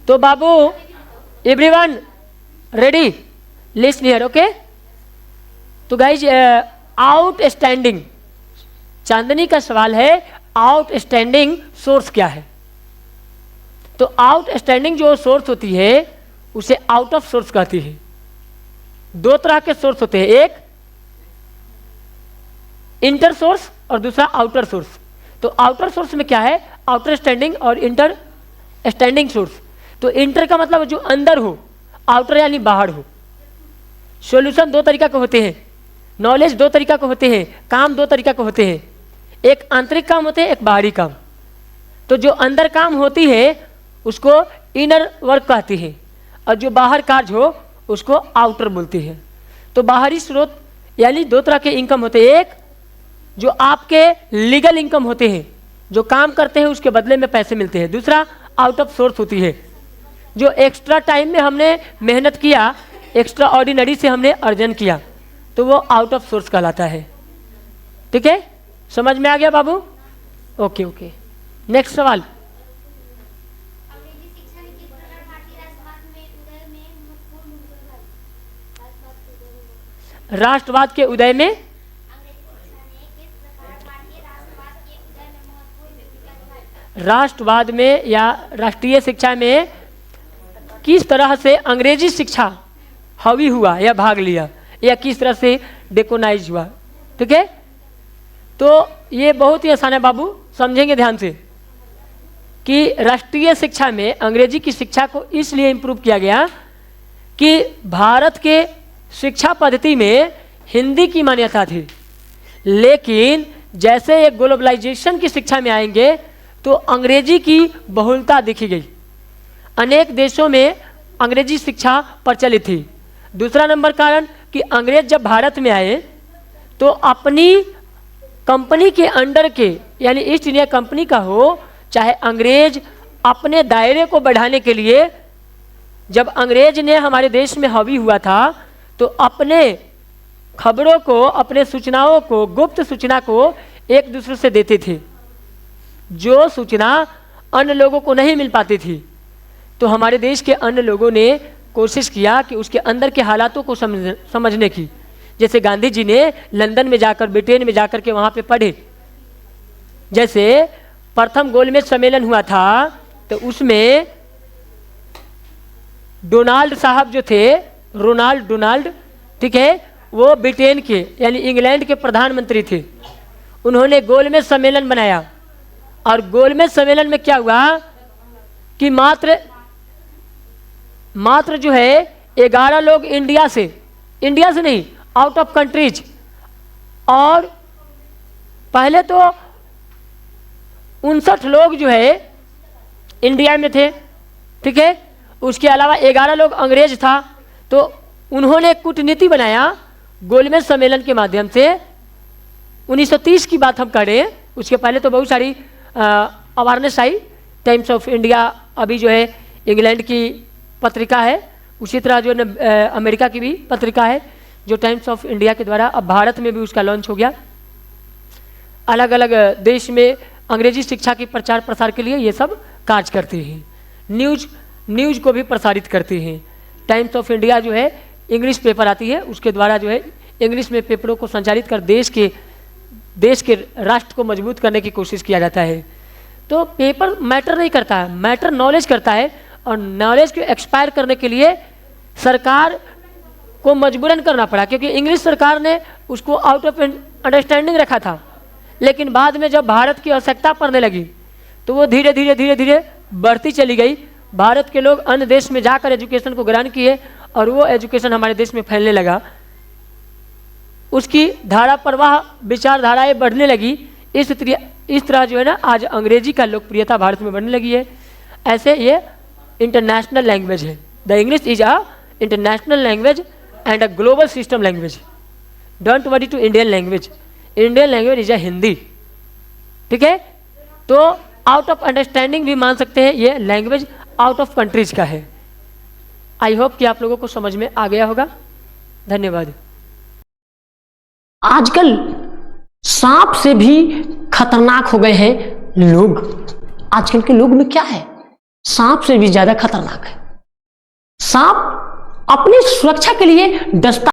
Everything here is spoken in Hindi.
तो बाबू everyone ready, list here, okay. तो गाइज आउटस्टैंडिंग, चांदनी का सवाल है आउटस्टैंडिंग सोर्स क्या है। तो आउटस्टैंडिंग जो सोर्स होती है उसे आउट ऑफ सोर्स कहती है। दो तरह के सोर्स होते हैं, एक इंटर सोर्स और दूसरा आउटर सोर्स। तो आउटर सोर्स में क्या है, आउटर स्टैंडिंग और इंटर स्टैंडिंग सोर्स। तो इंटर का मतलब जो अंदर हो, आउटर यानी बाहर हो। सॉल्यूशन दो तरीका के होते हैं, नॉलेज दो तरीका के होते हैं, काम दो तरीका के होते हैं। एक आंतरिक काम होते हैं, एक बाहरी काम। तो जो अंदर काम होती है उसको इनर वर्क कहती है, और जो बाहर कार्य हो उसको आउटर बोलती है। तो बाहरी स्रोत यानी दो तरह के इनकम होते हैं, एक जो आपके लीगल इनकम होते हैं, जो काम करते हैं उसके बदले में पैसे मिलते हैं। दूसरा आउट ऑफ सोर्स होती है, जो एक्स्ट्रा टाइम में हमने मेहनत किया, एक्स्ट्रा ऑर्डिनरी से हमने अर्जन किया, तो वो आउट ऑफ सोर्स कहलाता है। ठीक है, समझ में आ गया बाबू? ओके ओके, नेक्स्ट सवाल। राष्ट्रवाद के उदय में राष्ट्रवाद में या राष्ट्रीय शिक्षा में किस तरह से अंग्रेजी शिक्षा हावी हुआ या भाग लिया, या किस तरह से डेकोनाइज हुआ। ठीक है, तो ये बहुत ही आसान है बाबू, समझेंगे ध्यान से कि राष्ट्रीय शिक्षा में अंग्रेजी की शिक्षा को इसलिए इम्प्रूव किया गया कि भारत के शिक्षा पद्धति में हिंदी की मान्यता थी, लेकिन जैसे ये ग्लोबलाइजेशन की शिक्षा में आएंगे तो अंग्रेजी की बहुलता देखी गई। अनेक देशों में अंग्रेजी शिक्षा प्रचलित थी। दूसरा नंबर कारण कि अंग्रेज जब भारत में आए तो अपनी कंपनी के अंडर के, यानी ईस्ट इंडिया कंपनी का हो चाहे अंग्रेज, अपने दायरे को बढ़ाने के लिए जब अंग्रेज ने हमारे देश में हावी हुआ था तो अपने खबरों को, अपने सूचनाओं को, गुप्त सूचना को एक दूसरे से देते थे, जो सूचना अन्य लोगों को नहीं मिल पाती थी। तो हमारे देश के अन्य लोगों ने कोशिश किया कि उसके अंदर के हालातों को समझने की। जैसे गांधी जी ने लंदन में जाकर, ब्रिटेन में जाकर के वहाँ पे पढ़े। जैसे प्रथम गोलमेज सम्मेलन हुआ था तो उसमें डोनाल्ड साहब जो थे, डोनाल्ड, ठीक है, वो ब्रिटेन के यानी इंग्लैंड के प्रधानमंत्री थे। उन्होंने गोलमेज सम्मेलन बनाया, और गोलमेज सम्मेलन में क्या हुआ कि मात्र जो है 11 लोग इंडिया से नहीं, आउट ऑफ कंट्रीज, और पहले तो 59 लोग जो है इंडिया में थे। ठीक है, उसके अलावा 11 लोग अंग्रेज था। तो उन्होंने कूटनीति बनाया गोलमेज सम्मेलन के माध्यम से। 1930 की बात हम करें, उसके पहले तो बहुत सारी awareness I. Times of India अभी जो है इंग्लैंड की पत्रिका है, उसी तरह जो अमेरिका की भी पत्रिका है जो टाइम्स ऑफ इंडिया के द्वारा अब भारत में भी उसका लॉन्च हो गया। अलग अलग देश में अंग्रेजी शिक्षा की प्रचार प्रसार के लिए ये सब कार्य करते हैं। न्यूज को भी प्रसारित करते हैं। टाइम्स ऑफ इंडिया जो है इंग्लिश पेपर आती है, उसके द्वारा जो है इंग्लिश में पेपरों को संचालित कर देश के राष्ट्र को मजबूत करने की कोशिश किया जाता है। तो पेपर मैटर नहीं करता है, मैटर नॉलेज करता है, और नॉलेज को एक्सपायर करने के लिए सरकार को मजबूरन करना पड़ा, क्योंकि इंग्लिश सरकार ने उसको आउट ऑफ अंडरस्टैंडिंग रखा था। लेकिन बाद में जब भारत की आवश्यकता पड़ने लगी तो वो धीरे धीरे बढ़ती चली गई। भारत के लोग अन्य देश में जाकर एजुकेशन को ग्रहण किए, और वो एजुकेशन हमारे देश में फैलने लगा। उसकी धारा प्रवाह, विचारधाराएं बढ़ने लगी। इस तरह जो है ना आज अंग्रेजी का लोकप्रियता भारत में बढ़ने लगी है। ऐसे ये इंटरनेशनल लैंग्वेज है। The English is a international language and a global system language. Don't worry to Indian language, Indian language is a Hindi. ठीक है, तो आउट ऑफ अंडरस्टैंडिंग भी मान सकते हैं, ये लैंग्वेज आउट ऑफ कंट्रीज का है। आई होप कि आप लोगों को समझ में आ गया होगा। धन्यवाद। आजकल सांप से भी खतरनाक हो गए हैं लोग। आजकल के लोग में क्या है, सांप से भी ज्यादा खतरनाक है। सांप अपनी सुरक्षा के लिए डसता